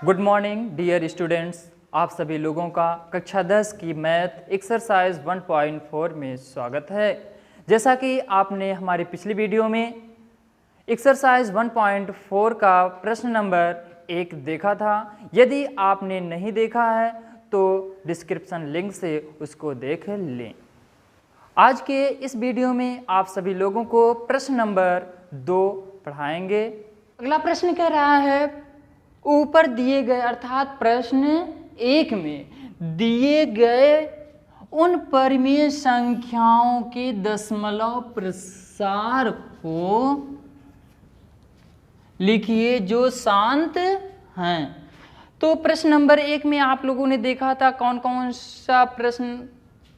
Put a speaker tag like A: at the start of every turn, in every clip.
A: Good morning dear students, आप सभी लोगों का कक्षा 10 की मैथ एक्सरसाइज 1.4 में स्वागत है। जैसा कि आपने हमारी पिछली वीडियो में एक्सरसाइज 1.4 का प्रश्न नंबर 1 देखा था। यदि आपने नहीं देखा है तो डिस्क्रिप्शन लिंक से उसको देख लें। आज के इस वीडियो में आप सभी लोगों को प्रश्न नंबर 2 पढ़ाएंगे। अगला प्रश्न कह रहा है, ऊपर दिए गए अर्थात प्रश्न 1 में दिए गए उन परिमेय संख्याओं के दशमलव प्रसार को लिखिए जो शांत हैं। तो प्रश्न नंबर 1 में आप लोगों ने देखा था कौन कौन सा प्रश्न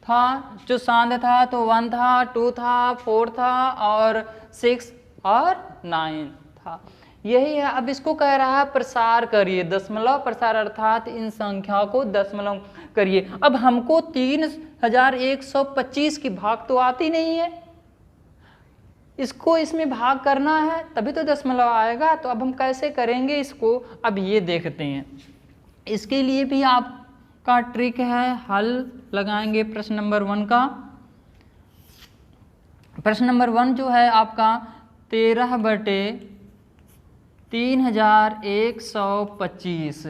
A: था जो शांत था। तो 1 था, 2 था, 4 था और 6 और 9 था। यही है। अब इसको कह रहा है प्रसार करिए, दशमलव प्रसार अर्थात इन संख्याओं को दशमलव करिए। अब हमको 3125 की भाग तो आती नहीं है, इसको इसमें भाग करना है तभी तो दशमलव आएगा। तो अब हम कैसे करेंगे इसको, अब ये देखते हैं। इसके लिए भी आपका ट्रिक है, हल लगाएंगे प्रश्न नंबर 1 का। प्रश्न नंबर 1 जो है आपका 13/3125।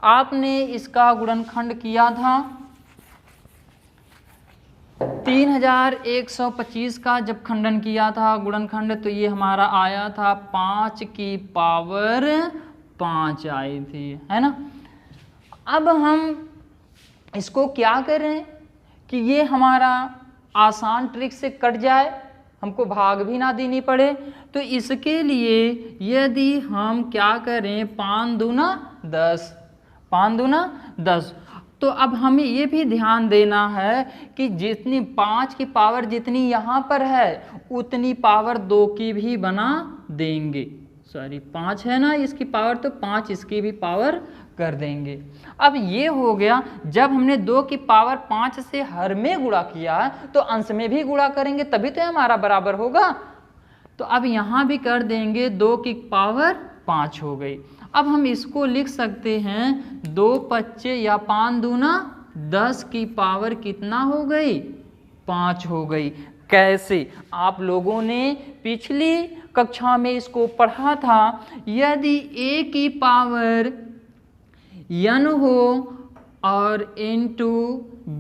A: आपने इसका गुणनखंड किया था 3125 का जब खंडन किया था गुणनखंड, तो ये हमारा आया था 5 की पावर 5 आई थी, है ना। अब हम इसको क्या करें कि ये हमारा आसान ट्रिक से कट जाए, हमको भाग भी ना देनी पड़े। तो इसके लिए यदि हम क्या करें, 5 दूना 10, 5 दूना 10। तो अब हमें ये भी ध्यान देना है कि जितनी 5 की पावर जितनी यहाँ पर है उतनी पावर 2 की भी बना देंगे। सॉरी 5 है ना इसकी पावर, तो 5 इसकी भी पावर कर देंगे। अब ये हो गया, जब हमने 2 की पावर 5 से हर में गुणा किया है तो अंश में भी गुणा करेंगे तभी तो हमारा बराबर होगा। तो अब यहाँ भी कर देंगे, 2 की पावर 5 हो गई। अब हम इसको लिख सकते हैं 2 5 या 5 दूना 10 की पावर कितना हो गई, 5 हो गई। कैसे, आप लोगों ने पिछली कक्षा में इसको पढ़ा था। यदि a की पावर n हो और इनटू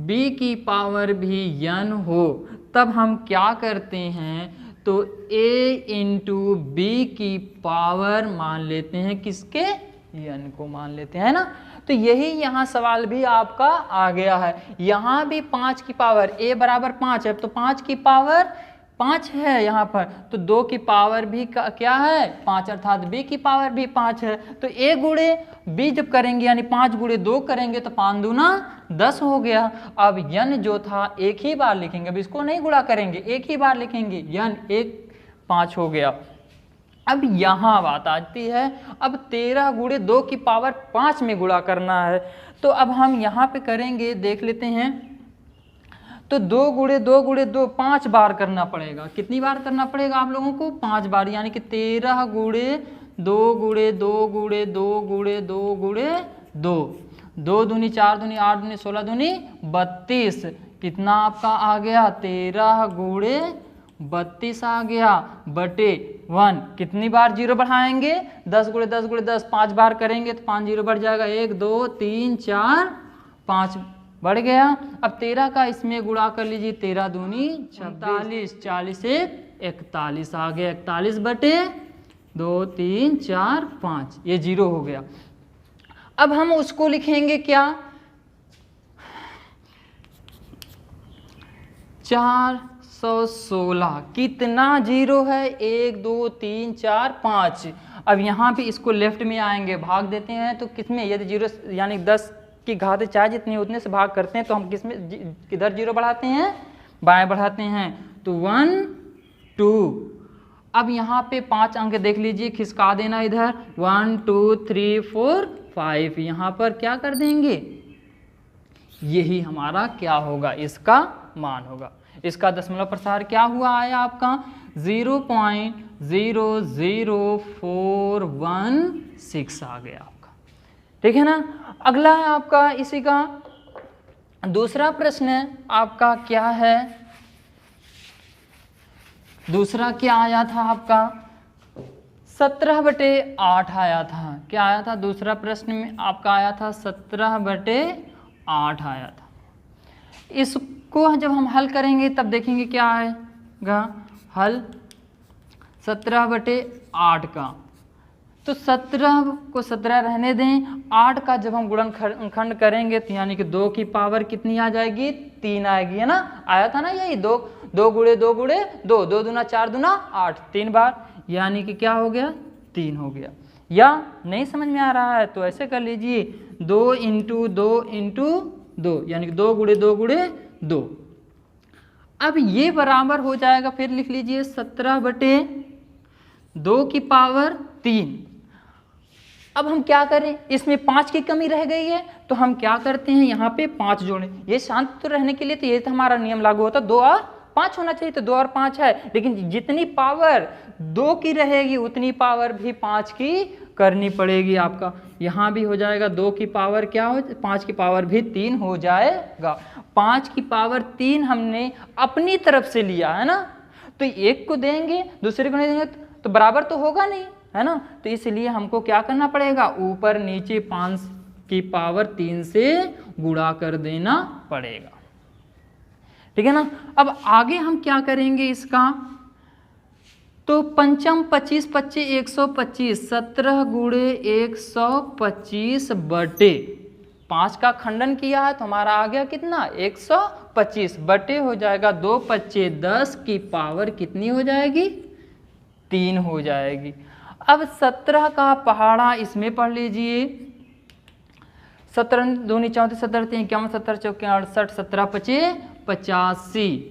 A: b की पावर भी n हो, तब हम क्या करते हैं, तो a इंटू b की पावर मान लेते हैं, किसके, n को मान लेते हैं ना। तो यही यहाँ सवाल भी आपका आ गया है। यहाँ भी 5 की पावर, a बराबर 5 है तो 5 की पावर 5 है यहाँ पर, तो 2 की पावर भी क्या है 5, अर्थात b की पावर भी 5 है। तो a गुणे b जब करेंगे यानी 5 गुणे 2 करेंगे तो 5 दूना 10 हो गया। अब n जो था एक ही बार लिखेंगे, अब इसको नहीं गुणा करेंगे, एक ही बार लिखेंगे, n 1 5 हो गया। अब यहाँ बात आती है, अब 13 गुणे 2 की पावर 5 में गुणा करना है। तो अब हम यहाँ पे करेंगे, देख लेते हैं। तो 2 गुणे 2 गुणे 2 5 बार करना पड़ेगा। कितनी बार करना पड़ेगा आप लोगों को, 5 बार, यानी कि 13 गुणे 2 गुणे 2 गुणे 2 गुणे 2 गुणे 2, 2 दूनी 4 दूनी 8 दूनी 16 दूनी 32। कितना आपका आ गया, 13 गुणे 32 आ गया बटे 1। कितनी बार जीरो बढ़ाएंगे, 10 गुणे 10 गुणे 10 5 बार करेंगे तो 5 जीरो बढ़ जाएगा, 1 2 3 4 5 बढ़ गया। अब 13 का इसमें गुणा कर लीजिए, 13 दूनी 46, 40 से 41 आ गया, 41 बटे 2 3 4 5, ये 0 हो गया। अब हम उसको लिखेंगे क्या, 416। कितना 0 है, 1 2 3 4 5। अब यहाँ पे इसको लेफ्ट में आएंगे, भाग देते हैं तो किसमें, यदि 0 यानी 10 की घात चाहे जितनी उतने से भाग करते हैं तो हम किसमें, किधर 0 बढ़ाते हैं, बाएं बढ़ाते हैं, तो 1 2। अब यहाँ पे 5 अंक देख लीजिए, खिसका देना इधर, 1 2 3 4 5, यहाँ पर क्या कर देंगे, यही हमारा क्या होगा, इसका मान होगा। इसका दशमलव प्रसार क्या हुआ आया आपका, 0.00416 आ गया आपका। ठीक है ना। अगला है आपका इसी का दूसरा प्रश्न आपका क्या है, दूसरा क्या आया था आपका 17/8 आया था। क्या आया था दूसरा प्रश्न में आपका आया था 17/8 आया था। इसको जब हम हल करेंगे तब देखेंगे क्या आएगा हल 17/8 का। तो 17 को 17 रहने दें, 8 का जब हम गुणनखंड करेंगे तो यानी कि 2 की पावर कितनी आ जाएगी 3 आएगी, है ना। आया था ना यही 2 गुणे 2 गुणे 2, 2 दूना 4 दूना 8, 3 बार, यानी कि क्या हो गया 3 हो गया। या नहीं समझ में आ रहा है तो ऐसे कर लीजिए 2 × 2 × 2 यानी कि 2 गुणे 2 गुणे 2। अब ये बराबर हो जाएगा, फिर लिख लीजिए 17/2 की पावर 3। अब हम क्या करें, इसमें 5 की कमी रह गई है तो हम क्या करते हैं यहाँ पे 5 जोड़ें। ये शांत तो रहने के लिए तो ये तो हमारा नियम लागू होता 2 और 5 होना चाहिए, तो 2 और 5 है, लेकिन जितनी पावर 2 की रहेगी उतनी पावर भी 5 की करनी पड़ेगी आपका। यहाँ भी हो जाएगा 2 की पावर क्या हो 5 की पावर भी 3 हो जाएगा। 5 की पावर 3 हमने अपनी तरफ से लिया है ना, तो एक को देंगे दूसरे को नहीं देंगे तो बराबर तो होगा नहीं, है ना। तो इसलिए हमको क्या करना पड़ेगा, ऊपर नीचे 5 की पावर 3 से गुणा कर देना पड़ेगा, ठीक है ना। अब आगे हम क्या करेंगे इसका, तो पंचम 25 25 125, 17 गुणे 125 बटे 5 का खंडन किया है तो हमारा आ गया कितना 125 बटे हो जाएगा 2 5 10 की पावर कितनी हो जाएगी 3 हो जाएगी। अब 17 का पहाड़ा इसमें पढ़ लीजिए, 17 दूनी 34 17 3 51 17 चौके 68 17 5 85।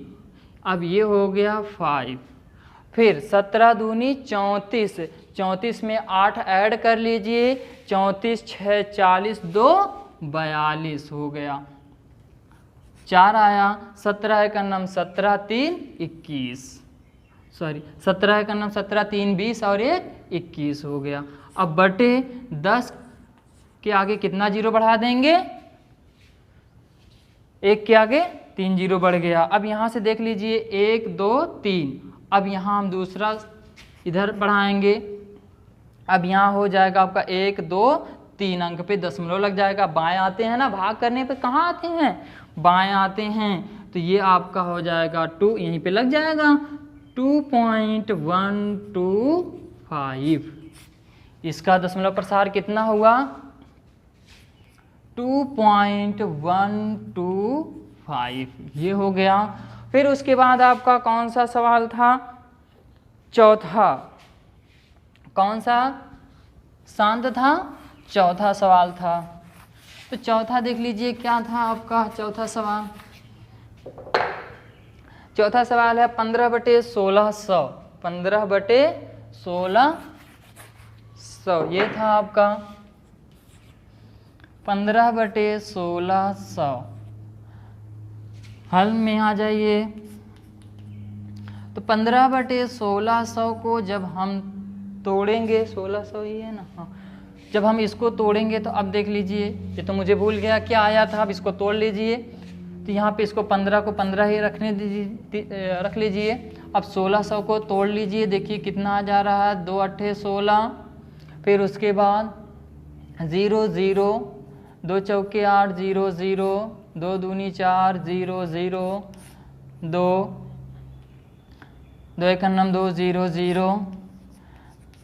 A: अब ये हो गया 5, फिर 17 दूनी 34, 34 में 8 ऐड कर लीजिए, 34 6 40 2 42 हो गया, 4 आया, 17 का नाम 17 3 21, सॉरी 17 का नाम 17 3 20 और 1 21 हो गया। अब बटे 10 के आगे कितना जीरो बढ़ा देंगे, 1 के आगे 3 जीरो बढ़ गया। अब यहाँ से देख लीजिए 1 2 3, अब यहाँ हम दूसरा इधर बढ़ाएंगे, अब यहाँ हो जाएगा आपका 1 2 3 अंक पे दशमलव लग जाएगा। बाएं आते हैं ना, भाग करने पे कहाँ आते हैं, बाएं आते हैं, तो ये आपका हो जाएगा 2, यहीं पे लग जाएगा 2.125। इसका दशमलव प्रसार कितना हुआ 2.125, ये हो गया। फिर उसके बाद आपका कौन सा सवाल था, चौथा, कौन सा शांत था, चौथा सवाल था। तो चौथा देख लीजिए क्या था आपका चौथा सवाल, चौथा सवाल है 15/1600, 15/1600 ये था आपका 15/1600। हल में आ जाइए, तो 15/1600 को जब हम तोड़ेंगे, 1600 ही है ना, हाँ, जब हम इसको तोड़ेंगे तो अब देख लीजिए, ये तो मुझे भूल गया क्या आया था, अब इसको तोड़ लीजिए। तो यहाँ पे इसको 15 को 15 ही रख लीजिए। अब 1600 को तोड़ लीजिए, देखिए कितना आ जा रहा है 2 8 16, फिर उसके बाद 0 0, 2 चौके 8 0 0, 2 दूनी 4 0 0, 2 2 एक अन्नम 2 0 0,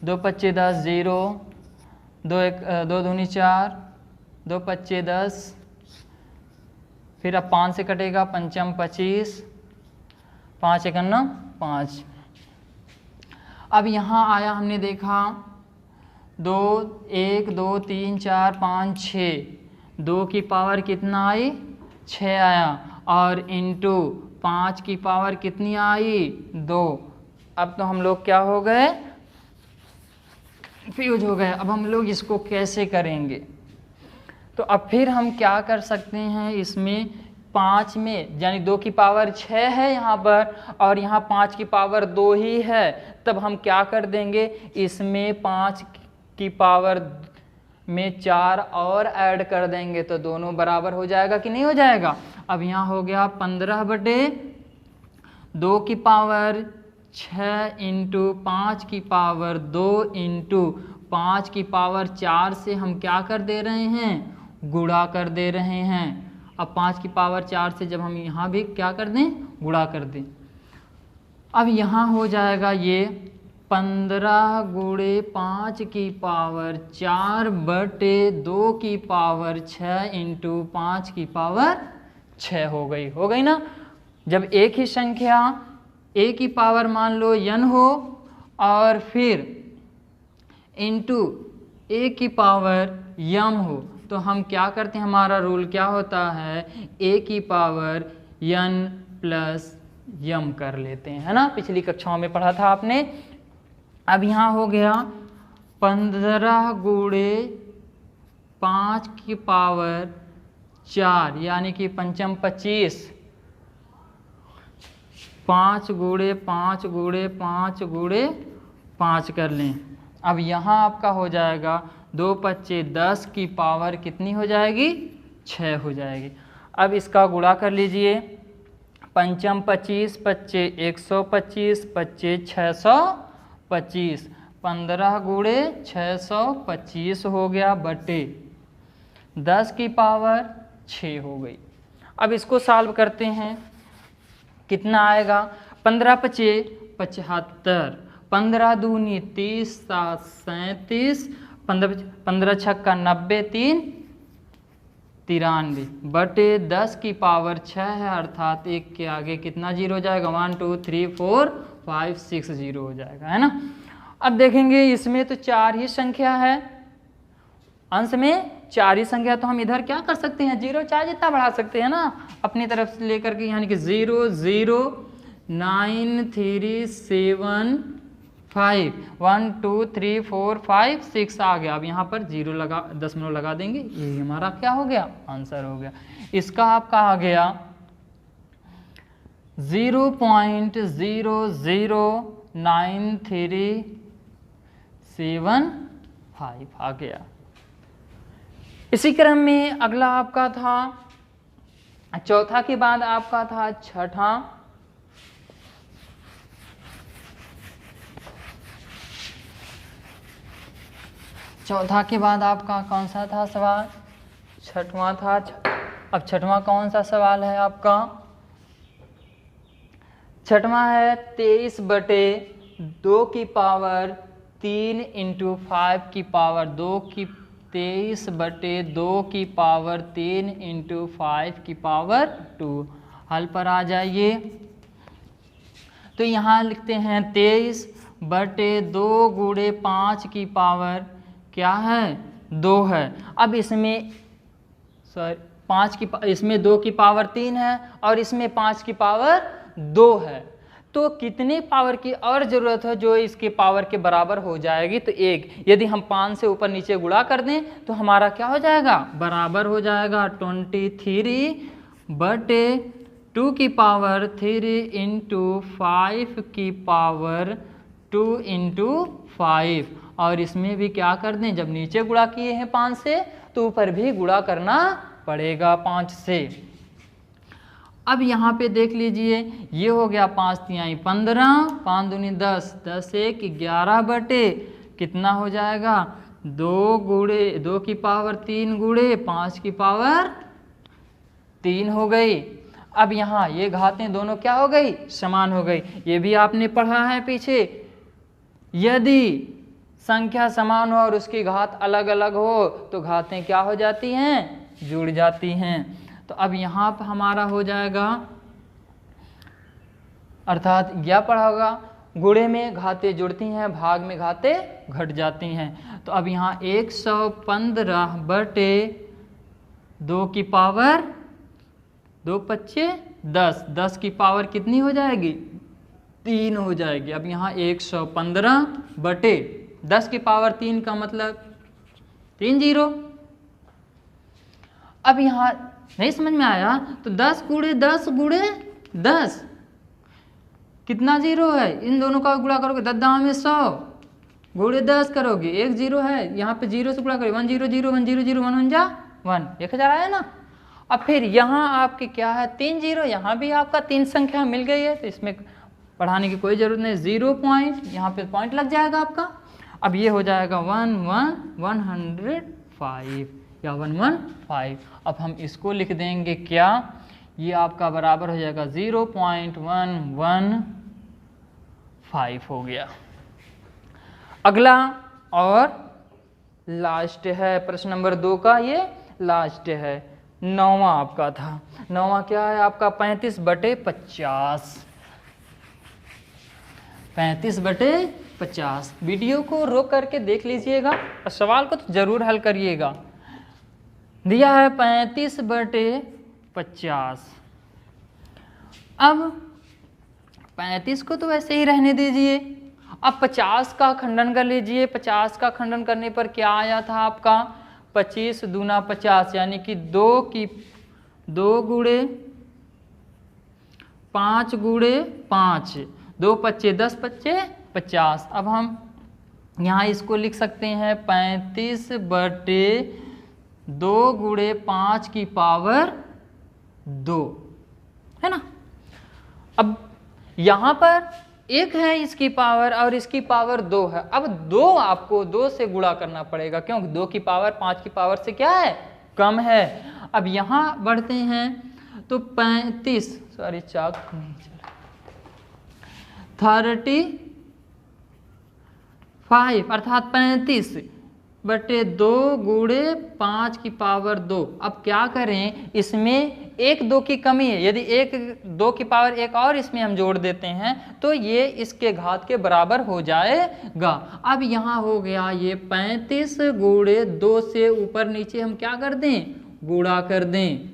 A: 2 25 10 0, 2 दूनी 4, 2 25 10, फिर अब 5 से कटेगा, पंचम 25, 5 एक अन्नम 5। अब यहाँ आया, हमने देखा 2 1 2 3 4 5 6, 2 की पावर कितना आई 6 आया, और इंटू 5 की पावर कितनी आई 2। अब तो हम लोग क्या हो गए, फ्यूज हो गए। अब हम लोग इसको कैसे करेंगे, तो अब फिर हम क्या कर सकते हैं, इसमें 5 में यानी 2 की पावर 6 है यहाँ पर, और यहाँ 5 की पावर 2 ही है, तब हम क्या कर देंगे, इसमें 5 की पावर में 4 और ऐड कर देंगे तो दोनों बराबर हो जाएगा कि नहीं हो जाएगा। अब यहाँ हो गया 15/2 की पावर 6 इंटू 5 की पावर 2 इंटू 5 की पावर 4 से हम क्या कर दे रहे हैं, गुणा कर दे रहे हैं। अब 5 की पावर 4 से जब हम यहाँ भी क्या कर दें, गुणा कर दें। अब यहाँ हो जाएगा ये 15 गुणे 5 की पावर 4 बटे 2 की पावर 6 इंटू 5 की पावर 6 हो गई ना। जब एक ही संख्या a की पावर मान लो n हो और फिर इंटू a की पावर m हो तो हम क्या करते हैं, हमारा रूल क्या होता है, a की पावर n प्लस m कर लेते हैं, है ना। पिछली कक्षाओं में पढ़ा था आपने। अब यहाँ हो गया 15 गुणे 5 की पावर 4 यानी कि पंचम 25, 5 गुणे 5 गुणे 5 गुणे 5 कर लें। अब यहाँ आपका हो जाएगा 2 पच्चे 10 की पावर कितनी हो जाएगी, 6 हो जाएगी। अब इसका गुणा कर लीजिए, पंचम 25 पच्चे 125 पच्चे 625, 15 गुणे 625 हो गया बटे 10 की पावर 6 हो गई। अब इसको सॉल्व करते हैं, कितना आएगा, 15 पचे 75, 15 दूनी 30, 7 37, 15 छक्का 90, 3 93 बटे 10 की पावर 6 है, अर्थात एक के आगे कितना जीरो हो जाएगा, 1 2 3 4 5 6 जीरो हो जाएगा, है ना। अब देखेंगे इसमें तो 4 ही संख्या है, अंश में 4 ही संख्या, तो हम इधर क्या कर सकते हैं, जीरो चाहे जितना बढ़ा सकते हैं ना अपनी तरफ से लेकर के, यानी कि 0 0 9 3 7 5 1 2 3 4 5 6 आ गया। अब यहाँ पर जीरो लगा, दशमलव लगा देंगे, यही हमारा क्या हो गया, आंसर हो गया। इसका आपका आ गया 0.00937 आ गया। इसी क्रम में अगला आपका था, चौथा के बाद आपका था छठा। चौथा के बाद आपका कौन सा था सवाल, छठवां था। अब छठवां कौन सा सवाल है आपका, छठवां है 23 बटे 2 की पावर 3 इंटू 5 की पावर 2 की 23 बटे 2 की पावर 3 इंटू 5 की पावर 2। हल पर आ जाइए, तो यहाँ लिखते हैं 23 बटे 2 गुणे 5 की पावर क्या है, 2 है। अब इसमें इसमें 2 की पावर 3 है और इसमें 5 की पावर 2 है, तो कितने पावर की और ज़रूरत है जो इसके पावर के बराबर हो जाएगी, तो 1। यदि हम 5 से ऊपर नीचे गुणा कर दें तो हमारा क्या हो जाएगा, बराबर हो जाएगा 23 बटे 2 की पावर 3 इंटू 5 की पावर 2 इंटू 5। और इसमें भी क्या कर दें, जब नीचे गुणा किए हैं 5 से तो ऊपर भी गुणा करना पड़ेगा 5 से। अब यहाँ पे देख लीजिए, ये हो गया 5 तिहाई 15, 5 दूनी 10, 10 1 11 बटे कितना हो जाएगा, 2 गुणे 2 की पावर 3 गुणे 5 की पावर 3 हो गई। अब यहाँ ये घातें दोनों क्या हो गई, समान हो गई। ये भी आपने पढ़ा है पीछे, यदि संख्या समान हो और उसकी घात अलग अलग हो तो घातें क्या हो जाती हैं, जुड़ जाती हैं। तो अब यहाँ पर हमारा हो जाएगा, अर्थात यह पढ़ा होगा, गुणे में घातें जुड़ती हैं, भाग में घातें घट जाती हैं। तो अब यहाँ 115 बटे 2 की पावर 2 पच्चे 10, 10 की पावर कितनी हो जाएगी, 3 हो जाएगी। अब यहाँ 115 बटे 10 की पावर 3 का मतलब 3 जीरो। अब यहाँ नहीं समझ में आया तो 10 गुणे 10 गुणे 10 कितना जीरो है, इन दोनों का गुणा करोगे 10 दाम में 100, गुणे 10 करोगे, एक जीरो है, यहाँ पे जीरो से गुणा करोगे 1 0 0 1 0 0 1 1 जा 1, 1000 आया ना। अब फिर यहाँ आपके क्या है 3 जीरो, यहाँ भी आपका 3 संख्या मिल गई है, तो इसमें पढ़ाने की कोई ज़रूरत नहीं, 0 पॉइंट, यहाँ पे पॉइंट लग जाएगा आपका। अब ये हो जाएगा 115 या 115। अब हम इसको लिख देंगे क्या, ये आपका बराबर हो जाएगा 0.115 हो गया। अगला और लास्ट है प्रश्न नंबर 2 का, ये लास्ट है, 9वां आपका था। 9वां क्या है आपका 35/50। 35/50। वीडियो को रोक करके देख लीजिएगा और सवाल को तो जरूर हल करिएगा। दिया है 35/50। अब 35 को तो वैसे ही रहने दीजिए, अब 50 का खंडन कर लीजिए। 50 का खंडन करने पर क्या आया था आपका 25 दूना 50, यानी कि 2 गुणे 5 गुणे 5, 2 पच्चे 10 पच्चे 50। अब हम यहाँ इसको लिख सकते हैं 35/2 गुणे 5 की पावर 2, है ना। अब यहाँ पर 1 है इसकी पावर और इसकी पावर 2 है। अब 2 आपको 2 से गुणा करना पड़ेगा, क्योंकि 2 की पावर 5 की पावर से क्या है कम है। अब यहाँ बढ़ते हैं तो 35, सॉरी चाक नहीं चला, 35 अर्थात 35/2 गुणे 5 की पावर 2। अब क्या करें, इसमें 1 2 की कमी है, यदि 1 2 की पावर 1 और इसमें हम जोड़ देते हैं तो ये इसके घात के बराबर हो जाएगा। अब यहाँ हो गया ये 35 गुणे 2 से ऊपर नीचे हम क्या कर दें, गुणा कर दें।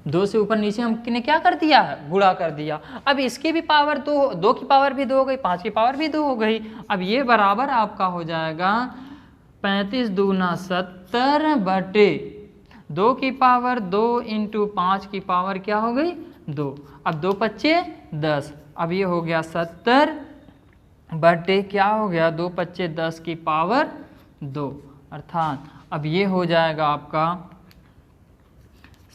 A: 2 से ऊपर नीचे हमने क्या कर दिया है, गुणा कर दिया। अब इसकी भी पावर 2 की पावर भी 2 हो गई, 5 की पावर भी 2 हो गई। अब ये बराबर आपका हो जाएगा 35 दूना 70/2 की पावर 2 इंटू 5 की पावर क्या हो गई 2। अब 2 पच्चे 10, अब ये हो गया 70/, क्या हो गया 2 पच्चे 10 की पावर 2, अर्थात अब ये हो जाएगा आपका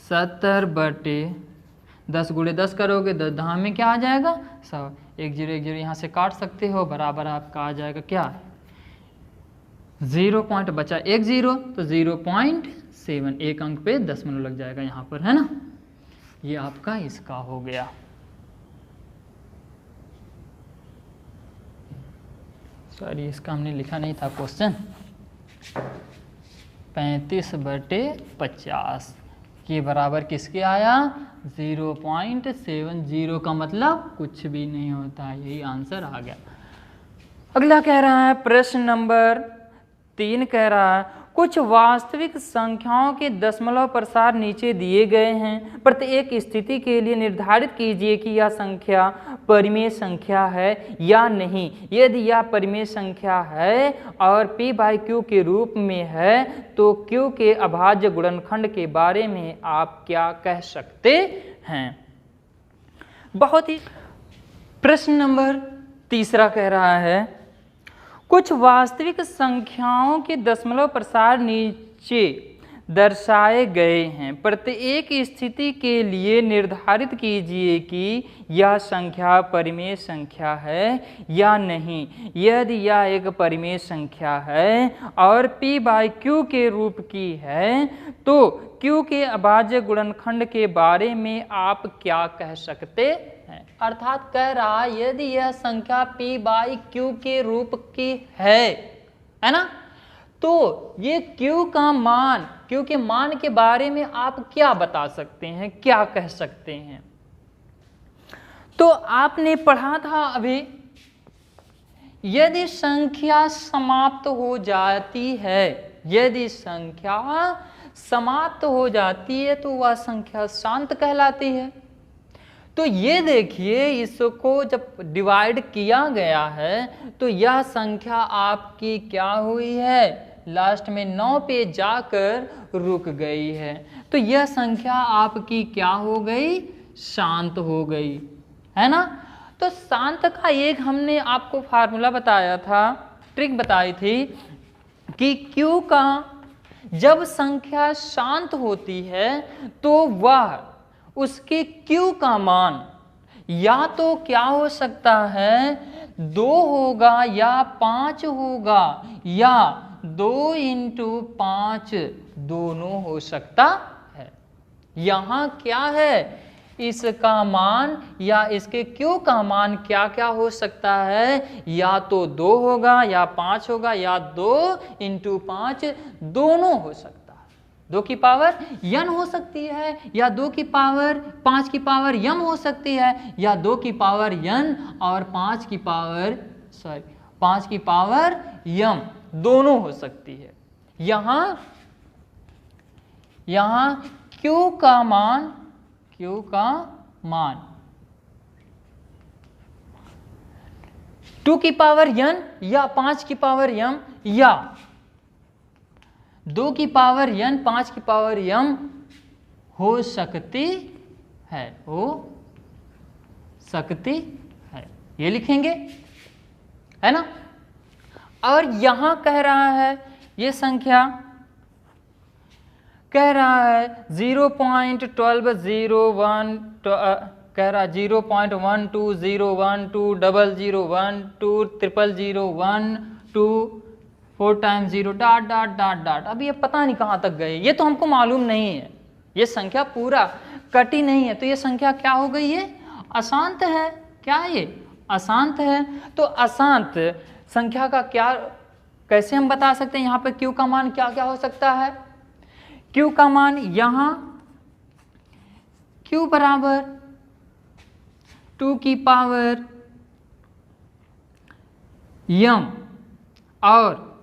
A: 70/10 गुणे 10 करोगे 10 दहा में क्या आ जाएगा 100। 1 0 1 0 यहाँ से काट सकते हो, बराबर आपका आ जाएगा क्या 0 पॉइंट बचा 1 0 तो 0.7, एक अंक पे 10 लग जाएगा यहाँ पर, है ना। ये आपका इसका हो गया। सॉरी इसका हमने लिखा नहीं था क्वेश्चन। 35/50 के बराबर किसके आया 0.70 का मतलब कुछ भी नहीं होता, यही आंसर आ गया। अगला कह रहा है प्रश्न नंबर 3 कह रहा है कुछ वास्तविक संख्याओं के दशमलव प्रसार नीचे दिए गए हैं, प्रत्येक स्थिति के लिए निर्धारित कीजिए कि यह संख्या परिमेय संख्या है या नहीं। यदि यह परिमेय संख्या है और p/q के रूप में है तो q के अभाज्य गुणनखंड के बारे में आप क्या कह सकते हैं। बहुत ही प्रश्न नंबर 3 कह रहा है कुछ वास्तविक संख्याओं के दशमलव प्रसार नीचे दर्शाए गए हैं, प्रत्येक स्थिति के लिए निर्धारित कीजिए कि यह संख्या परिमेय संख्या है या नहीं। यदि यह एक परिमेय संख्या है और p/q के रूप की है तो q के अभाज्य गुणनखंड के बारे में आप क्या कह सकते हैं। अर्थात कह रहा यदि यह संख्या p/q के रूप की है ना, तो ये q का मान, q के मान के बारे में आप क्या बता सकते हैं, क्या कह सकते हैं। तो आपने पढ़ा था अभी, यदि संख्या समाप्त हो जाती है, यदि संख्या समाप्त हो जाती है तो वह संख्या शांत कहलाती है। तो ये देखिए इसको जब डिवाइड किया गया है तो यह संख्या आपकी क्या हुई है, लास्ट में 9 पे जाकर रुक गई है। तो यह संख्या आपकी क्या हो गई, शांत हो गई, है ना। तो शांत का एक हमने आपको फार्मूला बताया था, ट्रिक बताई थी कि Q का जब संख्या शांत होती है तो वह उसके Q का मान या तो क्या हो सकता है 2 होगा या 5 होगा या 2 × 5 दोनों हो सकता है। यहाँ क्या है, इसका मान या इसके Q का मान क्या क्या हो सकता है, या तो 2 होगा या 5 होगा या 2 × 5 दोनों हो सकता है। 2 की पावर n हो सकती है या 2 की पावर 5 की पावर m हो सकती है या 2 की पावर n और 5 की पावर m दोनों हो सकती है। यहाँ Q का मान 2 की पावर n या 5 की पावर m या 2 की पावर n 5 की पावर m हो सकती है, ये लिखेंगे, है ना। और यहां कह रहा है, ये संख्या कह रहा है 0.1201 कह रहा है 0.120120120012 टाइम्स 0 डॉट। अब ये पता नहीं कहाँ तक गए, ये तो हमको मालूम नहीं है, ये संख्या पूरा कटी नहीं है, तो ये संख्या क्या हो गई, ये अशांत है। क्या है ये, अशांत है। तो अशांत संख्या का क्या, कैसे हम बता सकते हैं यहाँ पे Q का मान क्या क्या हो सकता है। Q का मान यहाँ Q बराबर 2 की पावर m और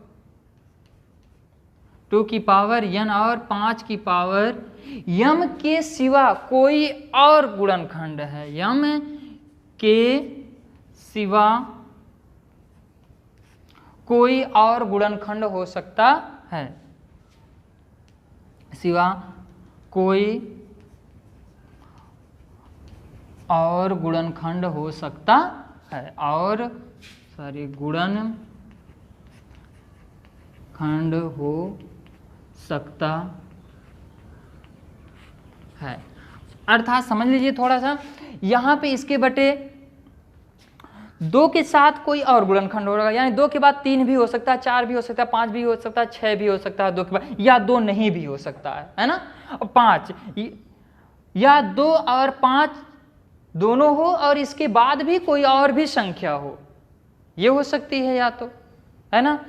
A: 2 की पावर n और 5 की पावर m के सिवा कोई और गुणनखंड है, m के सिवा कोई और गुणनखंड हो सकता है, सिवा कोई और गुणनखंड हो सकता है, और गुणनखंड हो सकता है। अर्थात समझ लीजिए थोड़ा सा, यहाँ पे इसके बटे 2 के साथ कोई और गुणनखंड होगा, यानी 2 के बाद 3 भी हो सकता है, 4 भी हो सकता है, 5 भी हो सकता है, 6 भी हो सकता है 2 के बाद, या 2 नहीं भी हो सकता है ना। 5 या 2 और 5 दोनों हो और इसके बाद भी कोई और भी संख्या हो, ये हो सकती है या तो, है ना।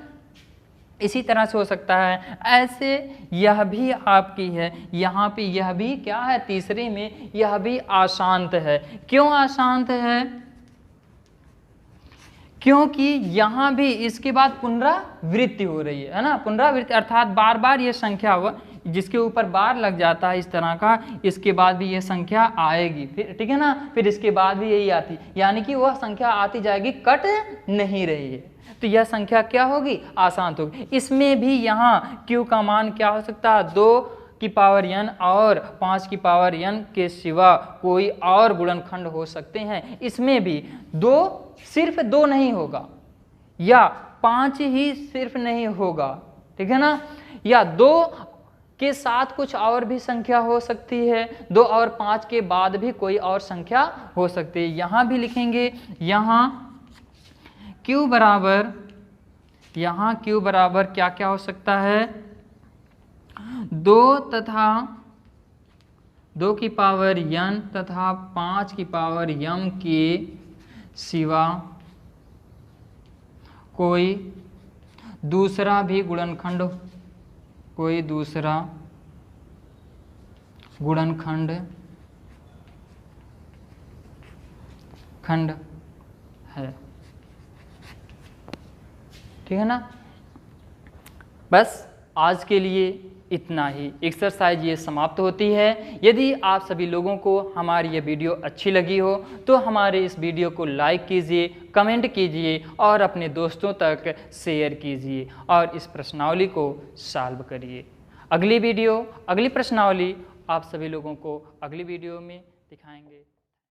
A: इसी तरह से हो सकता है। ऐसे यह भी आपकी है, यहाँ पे यह भी क्या है, तीसरे में यह भी अशांत है। क्यों अशांत है, क्योंकि यहाँ भी इसके बाद पुनरावृत्ति हो रही है ना। पुनरावृत्ति अर्थात बार बार ये संख्या जिसके ऊपर बार लग जाता है इस तरह का, इसके बाद भी ये संख्या आएगी, फिर ठीक है ना, फिर इसके बाद भी यही आती, यानी कि वह संख्या आती जाएगी, कट नहीं रही है। तो यह संख्या क्या होगी, अशांत होगी। इसमें भी यहाँ Q का मान क्या हो सकता है, 2 की पावर n और 5 की पावर n के सिवा कोई और गुणनखंड हो सकते हैं। इसमें भी 2 सिर्फ 2 नहीं होगा, या 5 ही सिर्फ नहीं होगा, ठीक है ना, या 2 के साथ कुछ और भी संख्या हो सकती है, 2 और 5 के बाद भी कोई और संख्या हो सकती है। यहाँ भी लिखेंगे, यहाँ Q बराबर क्या क्या हो सकता है, 2 तथा 2 की पावर n तथा 5 की पावर m के सिवा कोई दूसरा भी गुणनखंड, कोई दूसरा गुणनखंड है, ठीक है ना। बस आज के लिए इतना ही, एक्सरसाइज ये समाप्त होती है। यदि आप सभी लोगों को हमारी ये वीडियो अच्छी लगी हो तो हमारे इस वीडियो को लाइक कीजिए, कमेंट कीजिए और अपने दोस्तों तक शेयर कीजिए और इस प्रश्नावली को सॉल्व करिए। अगली प्रश्नावली आप सभी लोगों को अगली वीडियो में दिखाएंगे।